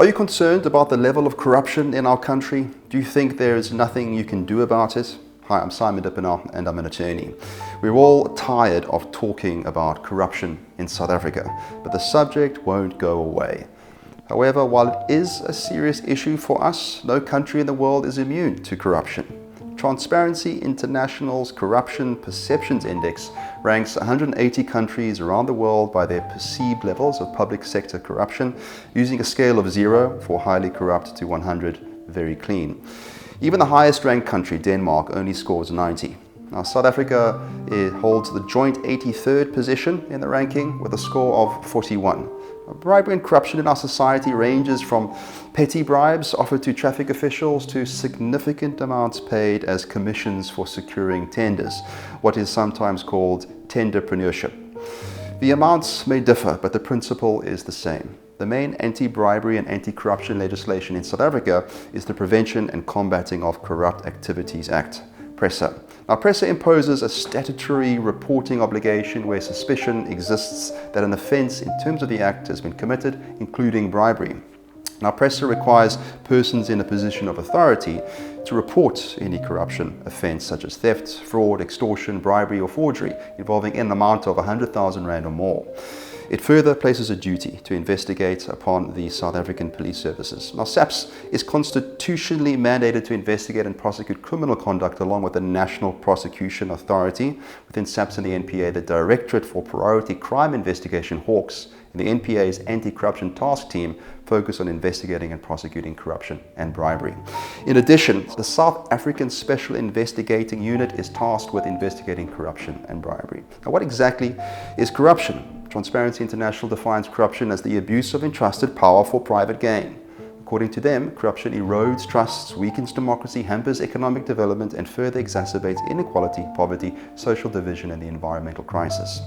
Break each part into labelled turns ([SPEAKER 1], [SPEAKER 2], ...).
[SPEAKER 1] Are you concerned about the level of corruption in our country? Do you think there is nothing you can do about it? Hi, I'm Simon Dippenaar and I'm an attorney. We're all tired of talking about corruption in South Africa, but the subject won't go away. However, while it is a serious issue for us, no country in the world is immune to corruption. Transparency International's Corruption Perceptions Index ranks 180 countries around the world by their perceived levels of public sector corruption, using a scale of 0 for highly corrupt to 100 very clean. Even the highest ranked country, Denmark, only scores 90. Now, South Africa holds the joint 83rd position in the ranking with a score of 41. Bribery and corruption in our society ranges from petty bribes offered to traffic officials to significant amounts paid as commissions for securing tenders, what is sometimes called tenderpreneurship. The amounts may differ, but the principle is the same. The main anti-bribery and anti-corruption legislation in South Africa is the Prevention and Combating of Corrupt Activities Act, PRECCA. Now, PRECCA imposes a statutory reporting obligation where suspicion exists that an offence in terms of the Act has been committed, including bribery. Now, PRECCA requires persons in a position of authority to report any corruption offence such as theft, fraud, extortion, bribery or forgery involving an amount of 100,000 rand or more. It further places a duty to investigate upon the South African Police Services. Now, SAPS is constitutionally mandated to investigate and prosecute criminal conduct along with the National Prosecution Authority. Within SAPS and the NPA, the Directorate for Priority Crime Investigation, Hawks, and the NPA's Anti-Corruption Task Team focus on investigating and prosecuting corruption and bribery. In addition, the South African Special Investigating Unit is tasked with investigating corruption and bribery. Now, what exactly is corruption? Transparency International defines corruption as the abuse of entrusted power for private gain. According to them, corruption erodes trusts, weakens democracy, hampers economic development, and further exacerbates inequality, poverty, social division, and the environmental crisis.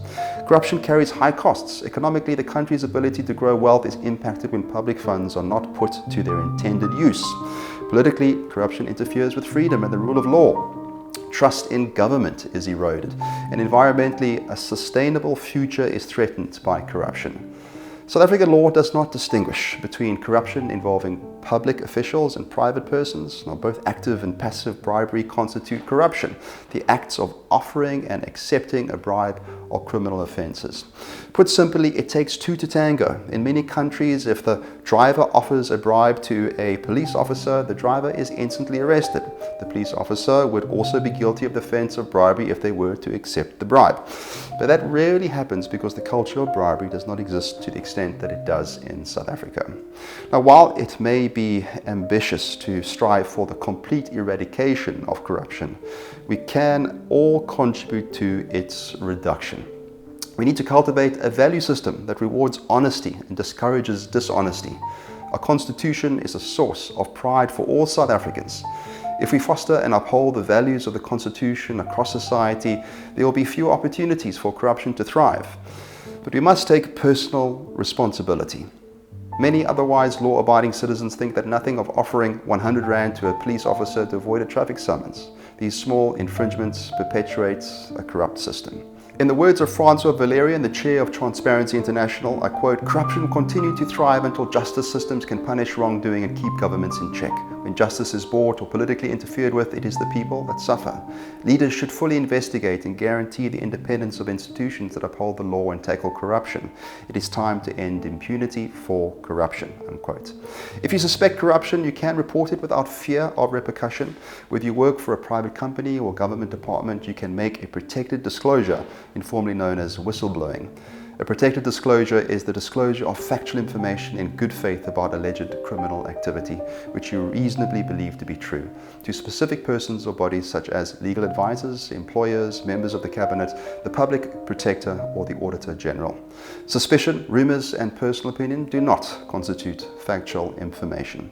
[SPEAKER 1] Corruption carries high costs. Economically, the country's ability to grow wealth is impacted when public funds are not put to their intended use. Politically, corruption interferes with freedom and the rule of law. Trust in government is eroded, and environmentally, a sustainable future is threatened by corruption. South African law does not distinguish between corruption involving public officials and private persons. Now, both active and passive bribery constitute corruption. The acts of offering and accepting a bribe are criminal offences. Put simply, it takes two to tango. In many countries, if the driver offers a bribe to a police officer, the driver is instantly arrested. The police officer would also be guilty of the offence of bribery if they were to accept the bribe. But that rarely happens because the culture of bribery does not exist to the extent that it does in South Africa. Now, while it may be ambitious to strive for the complete eradication of corruption, we can all contribute to its reduction. We need to cultivate a value system that rewards honesty and discourages dishonesty. Our constitution is a source of pride for all South Africans. If we foster and uphold the values of the Constitution across society, there will be few opportunities for corruption to thrive. But we must take personal responsibility. Many otherwise law-abiding citizens think that nothing of offering 100 rand to a police officer to avoid a traffic summons. These small infringements perpetuate a corrupt system. In the words of Francois Valerian, the chair of Transparency International, I quote, "Corruption will continue to thrive until justice systems can punish wrongdoing and keep governments in check. When justice is bought or politically interfered with, it is the people that suffer. Leaders should fully investigate and guarantee the independence of institutions that uphold the law and tackle corruption. It is time to end impunity for corruption," unquote. If you suspect corruption, you can report it without fear of repercussion. Whether you work for a private company or government department, you can make a protected disclosure, informally known as whistleblowing. A protected disclosure is the disclosure of factual information in good faith about alleged criminal activity, which you reasonably believe to be true, to specific persons or bodies such as legal advisors, employers, members of the cabinet, the public protector, or the auditor general. Suspicion, rumors, and personal opinion do not constitute factual information.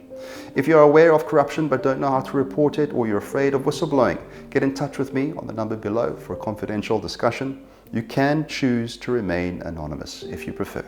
[SPEAKER 1] If you are aware of corruption but don't know how to report it, or you're afraid of whistleblowing, get in touch with me on the number below for a confidential discussion. You can choose to remain anonymous if you prefer.